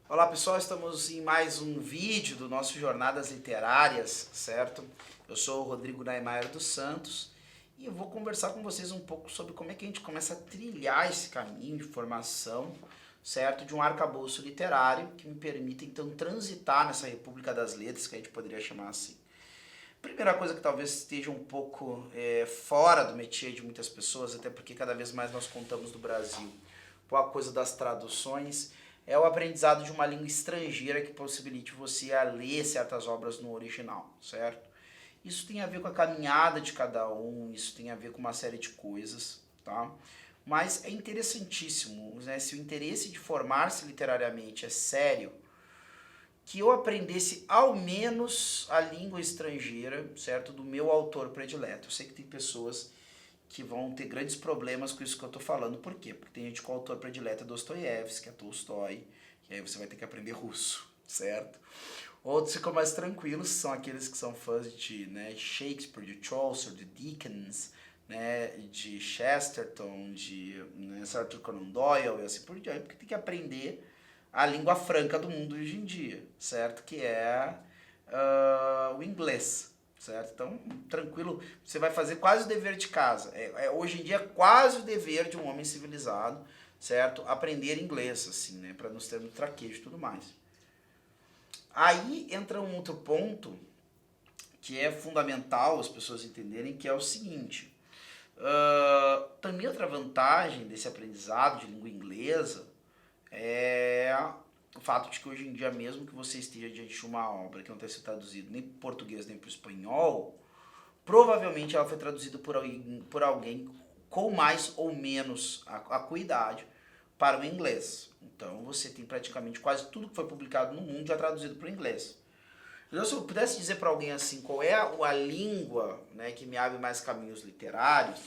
Olá pessoal, estamos em mais um vídeo do nosso Jornadas Literárias, certo? Eu sou o Rodrigo Naimayer dos Santos e eu vou conversar com vocês um pouco sobre como é que a gente começa a trilhar esse caminho de formação, certo? De um arcabouço literário que me permita então transitar nessa República das Letras, que a gente poderia chamar assim. Primeira coisa que talvez esteja um pouco fora do métier de muitas pessoas, até porque cada vez mais nós contamos do Brasil com a coisa das traduções, é o aprendizado de uma língua estrangeira que possibilite você a ler certas obras no original, certo? Isso tem a ver com a caminhada de cada um, isso tem a ver com uma série de coisas, tá? Mas é interessantíssimo, né? Se o interesse de formar-se literariamente é sério, que eu aprendesse ao menos a língua estrangeira, certo? Do meu autor predileto. Eu sei que tem pessoas que vão ter grandes problemas com isso que eu estou falando. Por quê? Porque tem gente que o autor predileto é Dostoiévski, é Tolstói, e aí você vai ter que aprender russo, certo? Outros ficam mais tranquilos, são aqueles que são fãs de Shakespeare, de Chaucer, de Dickens, de Chesterton, de Arthur Conan Doyle e assim por diante, porque tem que aprender a língua franca do mundo hoje em dia, certo? Que é o inglês, certo? Então, tranquilo, você vai fazer quase o dever de casa. Hoje em dia é quase o dever de um homem civilizado, certo? Aprender inglês, assim, né? Para não termos traquejo e tudo mais. Aí entra um outro ponto que é fundamental as pessoas entenderem, que é o seguinte. Também outra vantagem desse aprendizado de língua inglesa é o fato de que hoje em dia, mesmo que você esteja diante de uma obra que não tenha sido traduzida nem para o português nem para o espanhol, provavelmente ela foi traduzida por alguém com mais ou menos acuidade para o inglês. Então você tem praticamente quase tudo que foi publicado no mundo já traduzido para o inglês. Então, se eu pudesse dizer para alguém assim, qual é a língua, né, que me abre mais caminhos literários,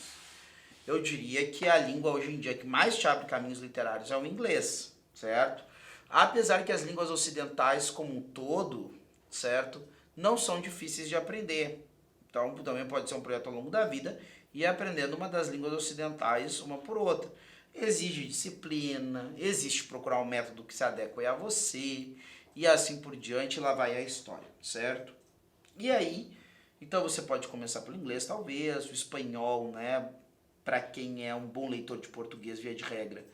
eu diria que a língua hoje em dia que mais te abre caminhos literários é o inglês, certo? Apesar que as línguas ocidentais como um todo, certo, não são difíceis de aprender. Então também pode ser um projeto ao longo da vida e aprendendo uma das línguas ocidentais uma por outra. Exige disciplina, existe procurar um método que se adeque a você e assim por diante, lá vai a história, certo? E aí, então você pode começar pelo inglês talvez, o espanhol, né? Para quem é um bom leitor de português, via de regra,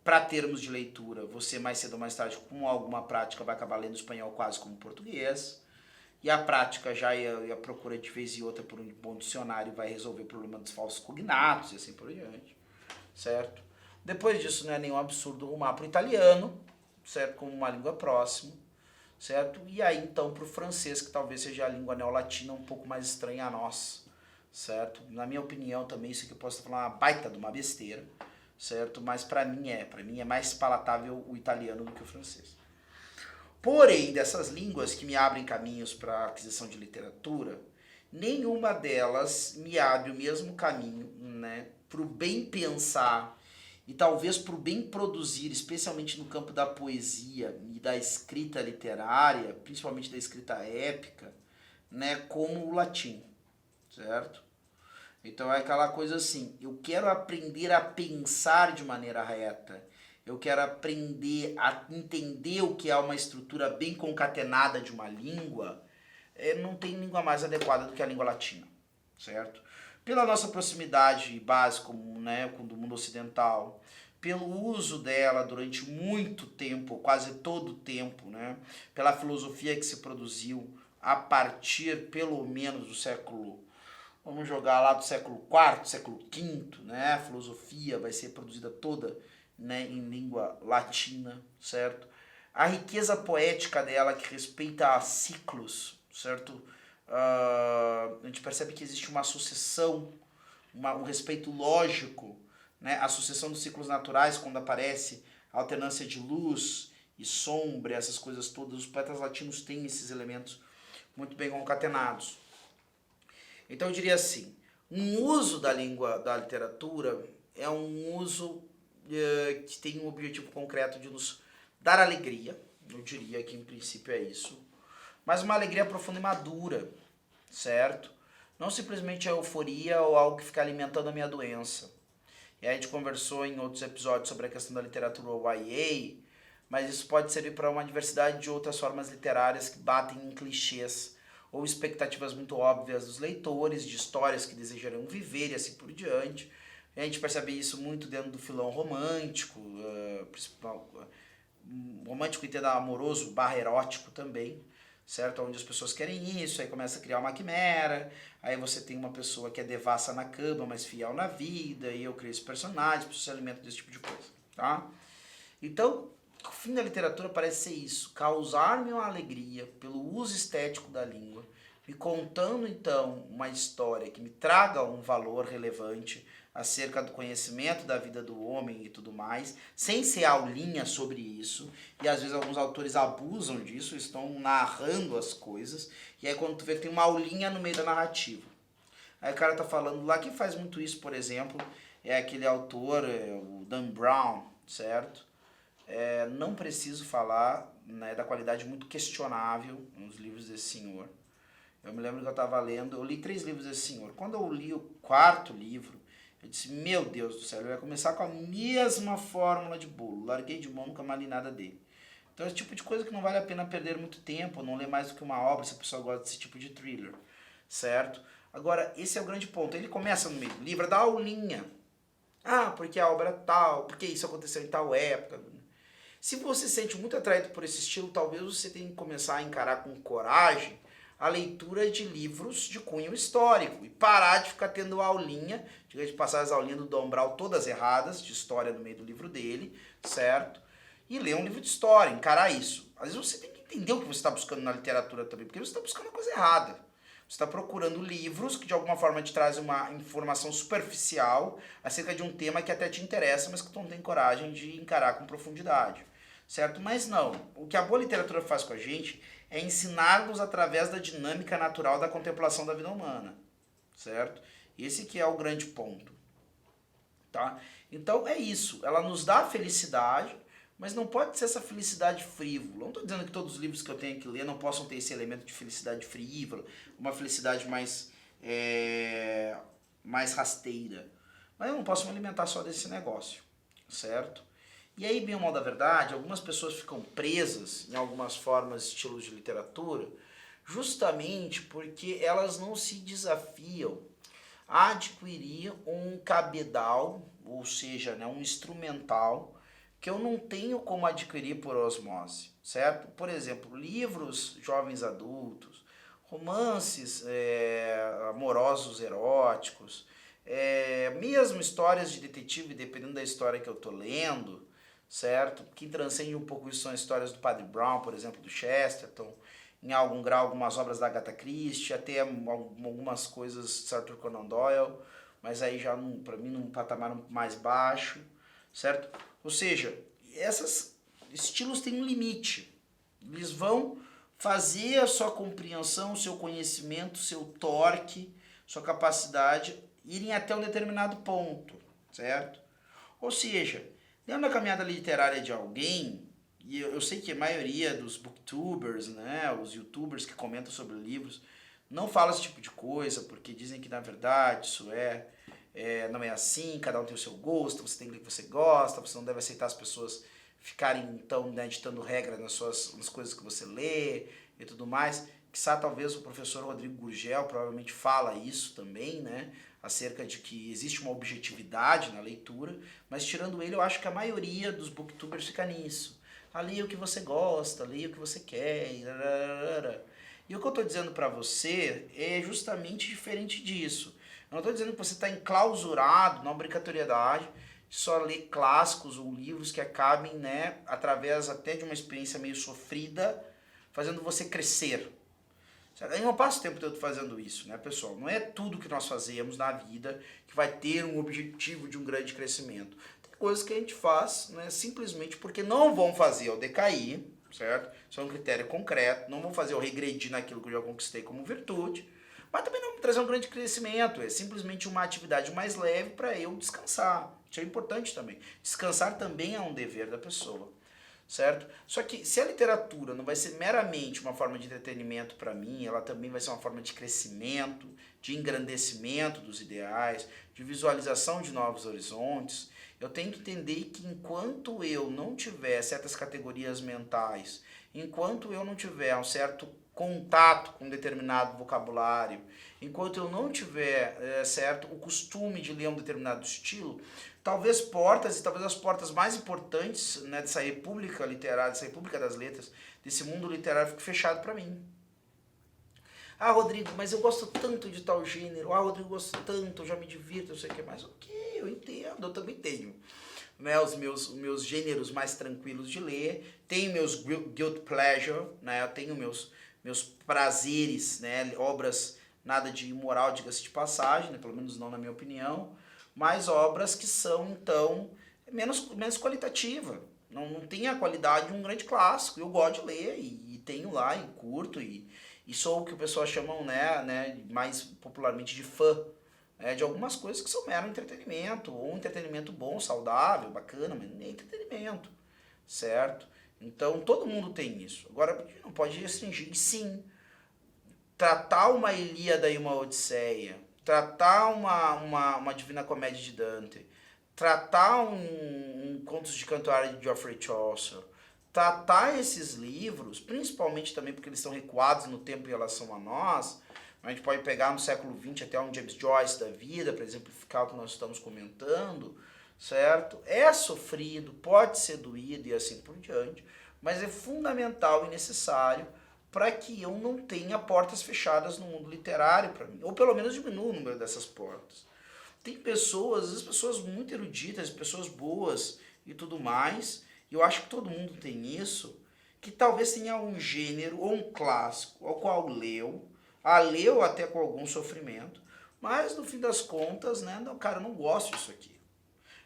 para termos de leitura, você mais cedo ou mais tarde, com alguma prática, vai acabar lendo espanhol quase como português. E a prática já e a procura de vez e outra por um bom dicionário vai resolver o problema dos falsos cognatos e assim por diante, certo? Depois disso, não é nenhum absurdo rumar para o italiano, certo? Como uma língua próxima, certo? E aí então para o francês, que talvez seja a língua neolatina um pouco mais estranha a nós, certo? Na minha opinião também, isso aqui eu posso falar uma baita de uma besteira, certo? Mas para mim é mais palatável o italiano do que o francês. Porém, dessas línguas que me abrem caminhos para a aquisição de literatura, nenhuma delas me abre o mesmo caminho, né, para o bem pensar e talvez para o bem produzir, especialmente no campo da poesia e da escrita literária, principalmente da escrita épica, né, como o latim, certo? Então é aquela coisa assim, eu quero aprender a pensar de maneira reta, eu quero aprender a entender o que é uma estrutura bem concatenada de uma língua, não tem língua mais adequada do que a língua latina, certo? Pela nossa proximidade base com o mundo ocidental, pelo uso dela durante muito tempo, quase todo o tempo, né? Pela filosofia que se produziu a partir, pelo menos, do século, vamos jogar lá do século IV, século V, né? A filosofia vai ser produzida toda, né, em língua latina, certo? A riqueza poética dela que respeita a ciclos, certo? A gente percebe que existe uma sucessão, um respeito lógico, né? A sucessão dos ciclos naturais, quando aparece a alternância de luz e sombra, essas coisas todas, os poetas latinos têm esses elementos muito bem concatenados. Então eu diria assim, um uso da língua, da literatura, é um uso que tem um objetivo concreto de nos dar alegria, eu diria que em princípio é isso, mas uma alegria profunda e madura, certo? Não simplesmente a euforia ou algo que fica alimentando a minha doença. E a gente conversou em outros episódios sobre a questão da literatura YA, mas isso pode servir para uma diversidade de outras formas literárias que batem em clichês ou expectativas muito óbvias dos leitores, de histórias que desejariam viver e assim por diante. A gente percebe isso muito dentro do filão romântico, romântico entendo amoroso barra erótico também, certo? Onde as pessoas querem isso, aí começa a criar uma quimera, aí você tem uma pessoa que é devassa na cama, mas fiel na vida, e eu crio esse personagem, para se alimenta desse tipo de coisa, tá? Então, o fim da literatura parece ser isso, causar-me uma alegria pelo uso estético da língua, me contando então uma história que me traga um valor relevante acerca do conhecimento da vida do homem e tudo mais, sem ser aulinha sobre isso, e às vezes alguns autores abusam disso, estão narrando as coisas, e aí quando tu vê que tem uma aulinha no meio da narrativa. Aí o cara tá falando lá, quem faz muito isso, por exemplo, é aquele autor, o Dan Brown, certo? Não preciso falar, né, da qualidade muito questionável nos livros desse senhor. Eu me lembro que eu estava lendo, eu li 3 livros desse senhor. Quando eu li o 4º livro, eu disse, meu Deus do céu, ele vai começar com a mesma fórmula de bolo. Larguei de mão, nunca mais li nada dele. Então esse tipo de coisa que não vale a pena perder muito tempo, não ler mais do que uma obra, se a pessoa gosta desse tipo de thriller, certo? Agora, esse é o grande ponto. Ele começa no meio do livro, dá aulinha. Ah, porque a obra é tal, porque isso aconteceu em tal época. Se você se sente muito atraído por esse estilo, talvez você tenha que começar a encarar com coragem a leitura de livros de cunho histórico e parar de ficar tendo aulinha, de passar as aulinhas do Dom Brown todas erradas, de história no meio do livro dele, certo? E ler um livro de história, encarar isso. Às vezes você tem que entender o que você está buscando na literatura também, porque você está buscando a coisa errada. Você está procurando livros que de alguma forma te trazem uma informação superficial acerca de um tema que até te interessa, mas que tu não tem coragem de encarar com profundidade, certo? Mas não, o que a boa literatura faz com a gente é ensinar-nos através da dinâmica natural da contemplação da vida humana, certo? Esse que é o grande ponto, tá? Então é isso, ela nos dá felicidade, mas não pode ser essa felicidade frívola. Não estou dizendo que todos os livros que eu tenho que ler não possam ter esse elemento de felicidade frívola, uma felicidade mais rasteira, mas eu não posso me alimentar só desse negócio, certo? E aí, bem ou mal da verdade, algumas pessoas ficam presas em algumas formas, estilos de literatura, justamente porque elas não se desafiam a adquirir um cabedal, ou seja, né, um instrumental, que eu não tenho como adquirir por osmose, certo? Por exemplo, livros jovens adultos, romances amorosos eróticos, mesmo histórias de detetive, dependendo da história que eu tô lendo, certo? Que transcende um pouco isso são as histórias do Padre Brown, por exemplo, do Chesterton, em algum grau algumas obras da Agatha Christie, até algumas coisas de Arthur Conan Doyle, mas aí já para mim num patamar mais baixo, certo? Ou seja, esses estilos têm um limite. Eles vão fazer a sua compreensão, o seu conhecimento, o seu torque, sua capacidade irem até um determinado ponto, certo? Ou seja, dentro da caminhada literária de alguém, e eu sei que a maioria dos booktubers, né, os youtubers que comentam sobre livros, não fala esse tipo de coisa, porque dizem que na verdade isso não é assim, cada um tem o seu gosto, você tem que ler o que você gosta, você não deve aceitar as pessoas ficarem então, né, ditando regra nas coisas que você lê e tudo mais. Quizá talvez o professor Rodrigo Gurgel provavelmente fala isso também, né? Acerca de que existe uma objetividade na leitura, mas tirando ele, eu acho que a maioria dos booktubers fica nisso. Leia o que você gosta, leia o que você quer. E o que eu estou dizendo para você é justamente diferente disso. Eu não estou dizendo que você está enclausurado na obrigatoriedade de só ler clássicos ou livros que acabem, né, através até de uma experiência meio sofrida, fazendo você crescer. Eu não passo o tempo todo fazendo isso, né, pessoal? Não é tudo que nós fazemos na vida que vai ter um objetivo de um grande crescimento. Tem coisas que a gente faz, né, simplesmente porque não vão fazer eu decair, certo? Isso é um critério concreto. Não vão fazer eu regredir naquilo que eu já conquistei como virtude, mas também não trazer um grande crescimento. É simplesmente uma atividade mais leve para eu descansar. Isso é importante também. Descansar também é um dever da pessoa, certo? Só que se a literatura não vai ser meramente uma forma de entretenimento para mim, ela também vai ser uma forma de crescimento, de engrandecimento dos ideais, de visualização de novos horizontes. Eu tenho que entender que enquanto eu não tiver certas categorias mentais, enquanto eu não tiver um certo contato com determinado vocabulário, enquanto eu não tiver certo o costume de ler um determinado estilo, talvez as portas mais importantes, né, dessa república literária, dessa república das letras, desse mundo literário, fiquem fechado para mim. Ah, Rodrigo, mas eu gosto tanto de tal gênero. Ah, Rodrigo, eu gosto tanto, eu já me divirto, eu sei o que mais. Ok, eu entendo, eu também tenho, né, os meus gêneros mais tranquilos de ler. Tenho meus guilt pleasure, né, eu tenho meus prazeres, né, obras nada de imoral, diga-se de passagem, né, pelo menos não na minha opinião, mas obras que são, então, menos qualitativa. Não tem a qualidade de um grande clássico. Eu gosto de ler e tenho lá e curto e sou o que o pessoal chamam, né, mais popularmente de fã, de algumas coisas que são mero entretenimento, ou um entretenimento bom, saudável, bacana, mas nem entretenimento, certo? Então todo mundo tem isso. Agora não pode restringir. Sim, tratar uma Ilíada e uma Odisseia, tratar uma Divina Comédia de Dante, tratar um Contos de Cantuária de Geoffrey Chaucer, tratar esses livros, principalmente também porque eles estão recuados no tempo em relação a nós. A gente pode pegar no século XX até um James Joyce da vida, para exemplificar o que nós estamos comentando, certo? É sofrido, pode ser doído e assim por diante, mas é fundamental e necessário para que eu não tenha portas fechadas no mundo literário para mim, ou pelo menos diminua o número dessas portas. Tem pessoas, às vezes pessoas muito eruditas, pessoas boas e tudo mais, e eu acho que todo mundo tem isso, que talvez tenha um gênero ou um clássico ao qual leu até com algum sofrimento, mas no fim das contas, né, não, cara, eu não gosto disso aqui.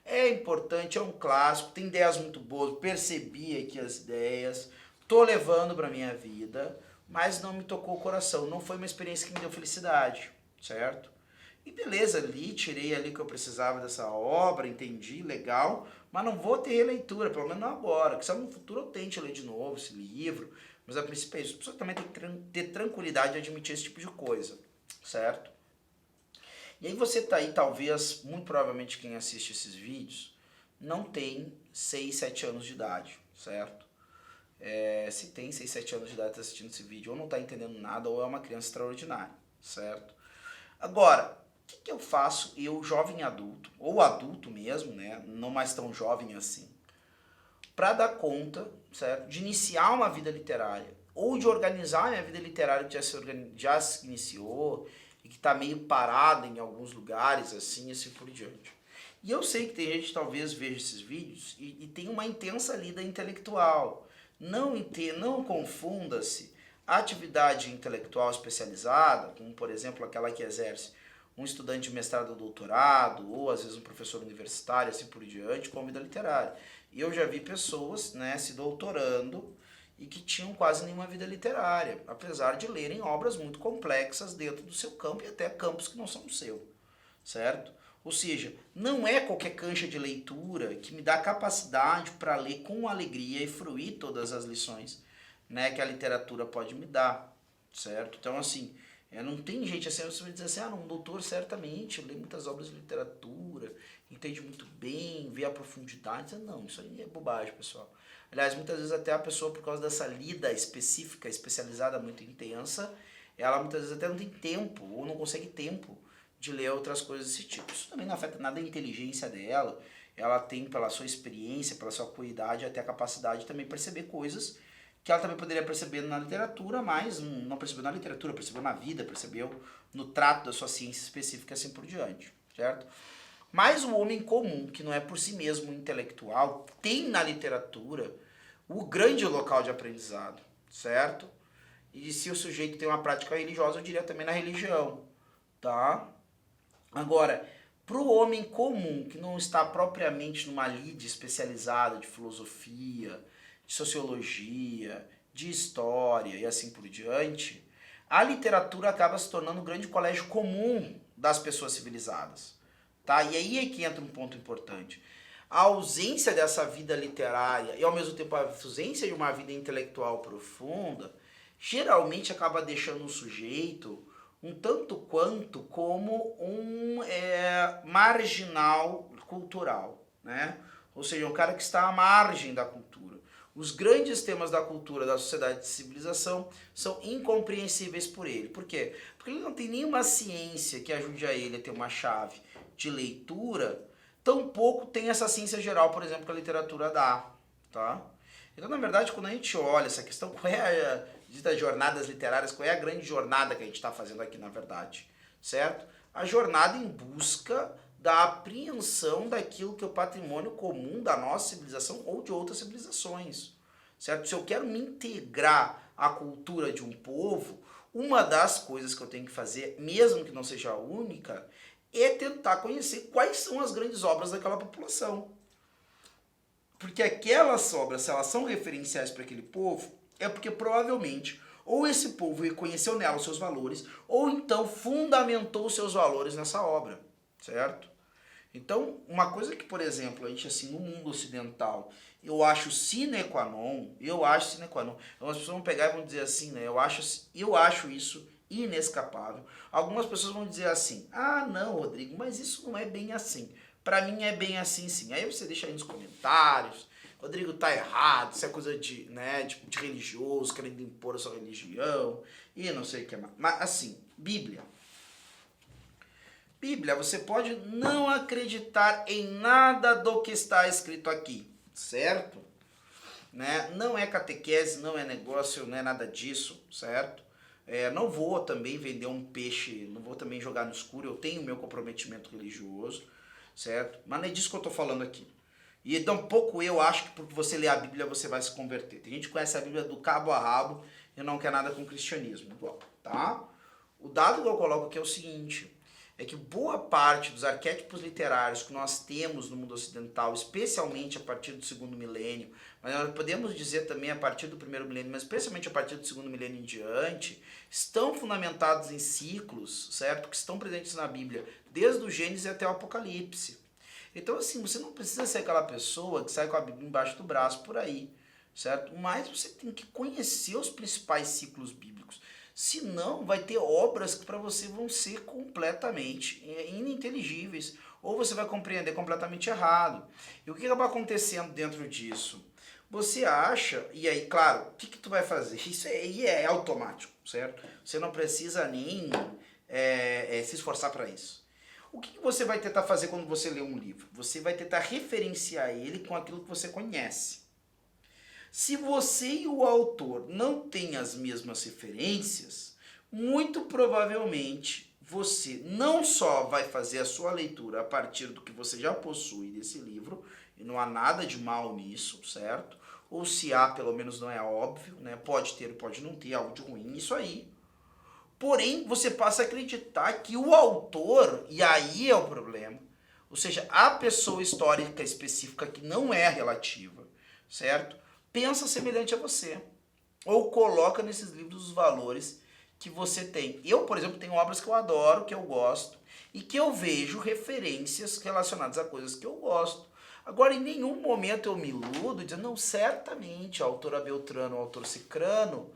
É importante, é um clássico, tem ideias muito boas, percebi aqui as ideias, tô levando pra minha vida, mas não me tocou o coração, não foi uma experiência que me deu felicidade, certo? E beleza, tirei ali o que eu precisava dessa obra, entendi, legal, mas não vou ter releitura, pelo menos não agora, que se no futuro eu tente ler de novo esse livro, mas a princípio é isso, a pessoa também tem que ter tranquilidade de admitir esse tipo de coisa, certo? E aí você tá aí, talvez, muito provavelmente quem assiste esses vídeos, não tem 6, 7 anos de idade, certo? Se tem 6, 7 anos de idade e tá assistindo esse vídeo, ou não tá entendendo nada, ou é uma criança extraordinária, certo? Agora, o que eu faço, eu jovem adulto, ou adulto mesmo, né, não mais tão jovem assim, para dar conta, certo, de iniciar uma vida literária, ou de organizar a minha vida literária que já se iniciou, e que está meio parada em alguns lugares, assim, e assim por diante. E eu sei que tem gente que talvez veja esses vídeos e tem uma intensa lida intelectual. Não confunda-se a atividade intelectual especializada, como por exemplo aquela que exerce um estudante de mestrado ou doutorado, ou às vezes um professor universitário, assim por diante, com a vida literária. E eu já vi pessoas, né, se doutorando e que tinham quase nenhuma vida literária, apesar de lerem obras muito complexas dentro do seu campo e até campos que não são o seu, certo? Ou seja, não é qualquer cancha de leitura que me dá capacidade para ler com alegria e fruir todas as lições, né, que a literatura pode me dar, certo? Então, assim, não tem gente assim, você vai dizer assim, um doutor certamente lê muitas obras de literatura, entende muito bem, vê a profundidade. Não, isso aí é bobagem, pessoal. Aliás, muitas vezes até a pessoa, por causa dessa lida específica, especializada, muito intensa, ela muitas vezes até não tem tempo, ou não consegue tempo de ler outras coisas desse tipo. Isso também não afeta nada a inteligência dela, ela tem, pela sua experiência, pela sua cuidade, até a capacidade de também perceber coisas que ela também poderia perceber na literatura, mas não percebeu na literatura, percebeu na vida, percebeu no trato da sua ciência específica, assim por diante, certo? Mas o homem comum, que não é por si mesmo intelectual, tem na literatura o grande local de aprendizado, certo? E se o sujeito tem uma prática religiosa, eu diria também na religião, tá? Agora, para o homem comum, que não está propriamente numa lide especializada de filosofia, de sociologia, de história e assim por diante, a literatura acaba se tornando um grande colégio comum das pessoas civilizadas. Tá? E aí é que entra um ponto importante. A ausência dessa vida literária e ao mesmo tempo a ausência de uma vida intelectual profunda geralmente acaba deixando o sujeito um tanto quanto como um marginal cultural. né? Ou seja, um cara que está à margem da cultura. Os grandes temas da cultura, da sociedade de civilização são incompreensíveis por ele. Por quê? Porque ele não tem nenhuma ciência que ajude a ele a ter uma chave de leitura, tampouco tem essa ciência geral, por exemplo, que a literatura dá, tá? Então, na verdade, quando a gente olha essa questão, qual é das jornadas literárias, qual é a grande jornada que a gente está fazendo aqui, na verdade, certo? A jornada em busca da apreensão daquilo que é o patrimônio comum da nossa civilização ou de outras civilizações, certo? Se eu quero me integrar à cultura de um povo, uma das coisas que eu tenho que fazer, mesmo que não seja a única, é tentar conhecer quais são as grandes obras daquela população. Porque aquelas obras, se elas são referenciais para aquele povo, é porque provavelmente ou esse povo reconheceu nela os seus valores, ou então fundamentou os seus valores nessa obra, certo? Então, uma coisa que, por exemplo, a gente, assim, no mundo ocidental, eu acho sine qua non, então as pessoas vão pegar e vão dizer assim, né, eu acho isso inescapável. Algumas pessoas vão dizer assim, ah, não, Rodrigo, mas isso não é bem assim. Pra mim é bem assim, sim. Aí você deixa aí nos comentários, Rodrigo tá errado, isso é coisa de, né, de religioso, querendo impor a sua religião, e não sei o que mais. Mas, assim, Bíblia, você pode não acreditar em nada do que está escrito aqui, certo? Né? Não é catequese, não é negócio, não é nada disso, certo? Não vou também vender um peixe, não vou também jogar no escuro, eu tenho meu comprometimento religioso, certo? Mas não é disso que eu estou falando aqui. E tampouco eu acho que porque você lê a Bíblia você vai se converter. Tem gente que conhece a Bíblia do cabo a rabo e não quer nada com o cristianismo, igual, tá? O dado que eu coloco aqui é o seguinte, é que boa parte dos arquétipos literários que nós temos no mundo ocidental, especialmente a partir do segundo milênio, mas nós podemos dizer também a partir do primeiro milênio, mas especialmente a partir do segundo milênio em diante, estão fundamentados em ciclos, certo? Que estão presentes na Bíblia, desde o Gênesis até o Apocalipse. Então, assim, você não precisa ser aquela pessoa que sai com a Bíblia embaixo do braço por aí, certo? Mas você tem que conhecer os principais ciclos bíblicos. Senão, vai ter obras que para você vão ser completamente ininteligíveis. Ou você vai compreender completamente errado. E o que acaba acontecendo dentro disso? Você acha, e aí, claro, o que tu vai fazer? Isso aí é automático, certo? Você não precisa nem se esforçar para isso. O que você vai tentar fazer quando você lê um livro? Você vai tentar referenciar ele com aquilo que você conhece. Se você e o autor não têm as mesmas referências, muito provavelmente você não só vai fazer a sua leitura a partir do que você já possui desse livro, e não há nada de mal nisso, certo? Ou se há, pelo menos não é óbvio, né? Pode ter, pode não ter algo de ruim nisso aí. Porém, você passa a acreditar que o autor, e aí é o problema, ou seja, a pessoa histórica específica que não é relativa, certo? Pensa semelhante a você. Ou coloca nesses livros os valores que você tem. Eu, por exemplo, tenho obras que eu adoro, que eu gosto, e que eu vejo referências relacionadas a coisas que eu gosto. Agora, em nenhum momento eu me iludo dizendo, não, certamente a autora Beltrano, o autor Cicrano,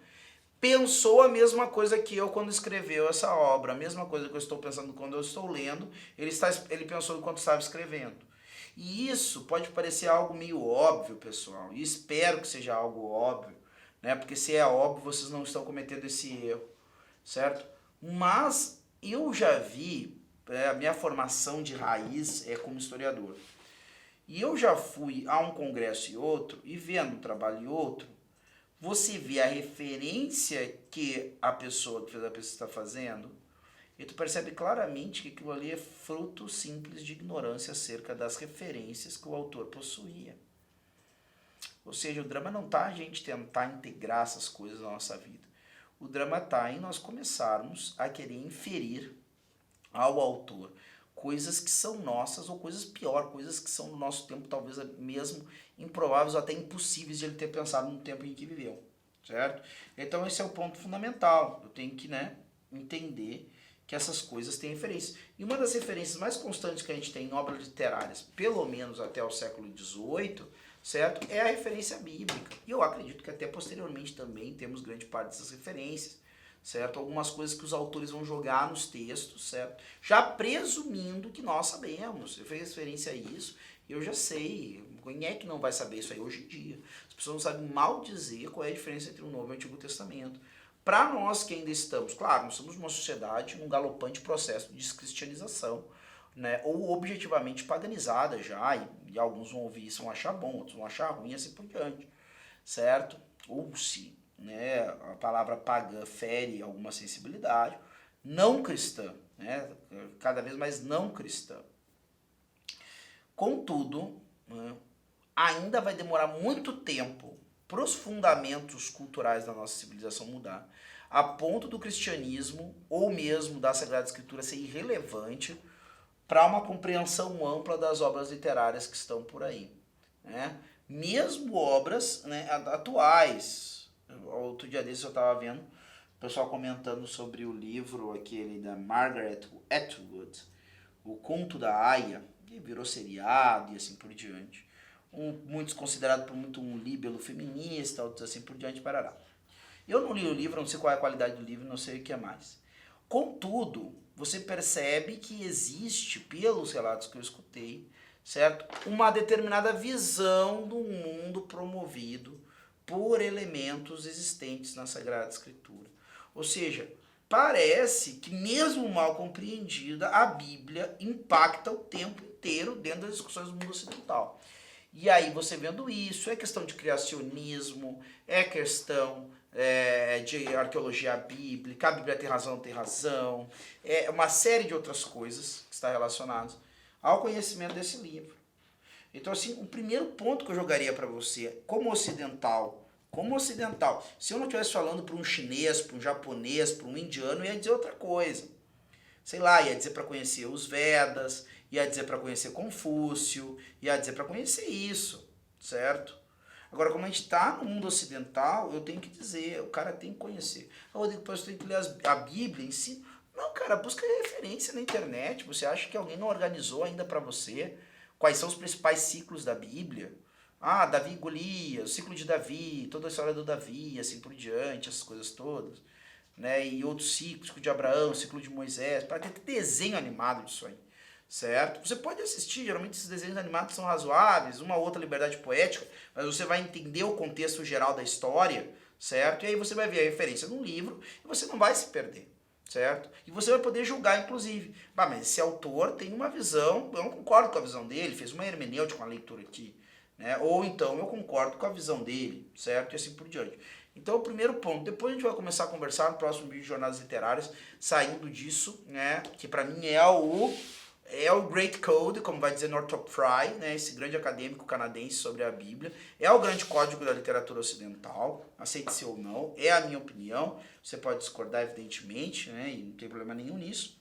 pensou a mesma coisa que eu quando escreveu essa obra, a mesma coisa que eu estou pensando quando eu estou lendo, ele pensou enquanto estava escrevendo. E isso pode parecer algo meio óbvio, pessoal, e espero que seja algo óbvio, né? Porque se é óbvio, vocês não estão cometendo esse erro, certo? Mas eu já vi, a minha formação de raiz é como historiador, e eu já fui a um congresso e outro, e vendo um trabalho e outro, você vê a referência que a pessoa que fez a pesquisa está fazendo, e tu percebe claramente que aquilo ali é fruto simples de ignorância acerca das referências que o autor possuía. Ou seja, o drama não está a gente tentar integrar essas coisas na nossa vida. O drama está em nós começarmos a querer inferir ao autor coisas que são nossas ou coisas pior, coisas que são no nosso tempo talvez mesmo improváveis ou até impossíveis de ele ter pensado no tempo em que viveu, certo? Então esse é o ponto fundamental. Eu tenho que, entender que essas coisas têm referência. E uma das referências mais constantes que a gente tem em obras literárias, pelo menos até o século XVIII, certo? É a referência bíblica. E eu acredito que até posteriormente também temos grande parte dessas referências, certo? Algumas coisas que os autores vão jogar nos textos, certo? Já presumindo que nós sabemos. Eu fiz referência a isso e eu já sei. Quem é que não vai saber isso aí hoje em dia? As pessoas não sabem mal dizer qual é a diferença entre o Novo e o Antigo Testamento. Para nós que ainda estamos, claro, nós somos uma sociedade num galopante processo de descristianização, né, ou objetivamente paganizada já, e alguns vão ouvir isso e vão achar bom, outros vão achar ruim e assim por diante, certo? Ou se, né, a palavra pagã fere alguma sensibilidade, não cristã, né, cada vez mais não cristã. Contudo, né, ainda vai demorar muito tempo para os fundamentos culturais da nossa civilização mudar, a ponto do cristianismo ou mesmo da Sagrada Escritura ser irrelevante para uma compreensão ampla das obras literárias que estão por aí, né? Mesmo obras, né, atuais. Outro dia desse eu estava vendo o pessoal comentando sobre o livro aquele da Margaret Atwood, O Conto da Aia, que virou seriado e assim por diante. Muitos considerado por muito um líbelo feminista, outros assim por diante, parará. Eu não li o livro, não sei qual é a qualidade do livro, não sei o que é mais. Contudo, você percebe que existe, pelos relatos que eu escutei, certo? Uma determinada visão do mundo promovido por elementos existentes na Sagrada Escritura. Ou seja, parece que mesmo mal compreendida, a Bíblia impacta o tempo inteiro dentro das discussões do mundo ocidental. E aí você vendo isso, é questão de criacionismo, é questão de arqueologia bíblica, a Bíblia tem razão, não tem razão, é uma série de outras coisas que está relacionadas ao conhecimento desse livro. Então, assim, o primeiro ponto que eu jogaria para você, como ocidental, se eu não estivesse falando para um chinês, para um japonês, para um indiano, eu ia dizer outra coisa. Sei lá, ia dizer para conhecer os Vedas, ia dizer para conhecer Confúcio, ia dizer para conhecer isso, certo? Agora, como a gente está no mundo ocidental, eu tenho que dizer, o cara tem que conhecer. Depois eu tenho que ler a Bíblia em si. Não, cara, busca referência na internet. Você acha que alguém não organizou ainda para você quais são os principais ciclos da Bíblia? Ah, Davi e Golias, o ciclo de Davi, toda a história do Davi, assim por diante, essas coisas todas. Né? E outros ciclos, ciclo de Abraão, ciclo de Moisés, para ter desenho animado disso aí. Certo? Você pode assistir, geralmente esses desenhos animados são razoáveis, uma outra liberdade poética, mas você vai entender o contexto geral da história, certo? E aí você vai ver a referência no livro e você não vai se perder, certo? E você vai poder julgar, inclusive. Mas esse autor tem uma visão, eu não concordo com a visão dele, fez uma hermenêutica, uma leitura aqui, né? Ou então eu concordo com a visão dele, certo? E assim por diante. Então, o primeiro ponto. Depois a gente vai começar a conversar no próximo vídeo de Jornadas Literárias, saindo disso, né? Que para mim é o Great Code, como vai dizer Northrop Frye, né, esse grande acadêmico canadense sobre a Bíblia. É o grande código da literatura ocidental, aceite-se ou não, é a minha opinião. Você pode discordar, evidentemente, né, e não tem problema nenhum nisso.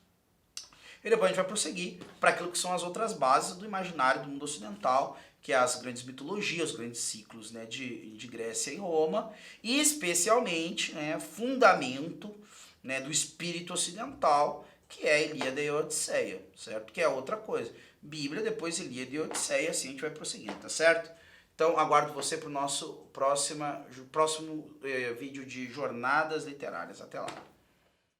E depois a gente vai prosseguir para aquilo que são as outras bases do imaginário do mundo ocidental, que é as grandes mitologias, os grandes ciclos, né, de Grécia e Roma, e especialmente, né, fundamento, né, do espírito ocidental, que é a Ilíada e a Odisseia, certo? Que é outra coisa. Bíblia, depois Ilíada e Odisseia, assim a gente vai prosseguindo, tá certo? Então, aguardo você para o nosso próximo vídeo de Jornadas Literárias. Até lá.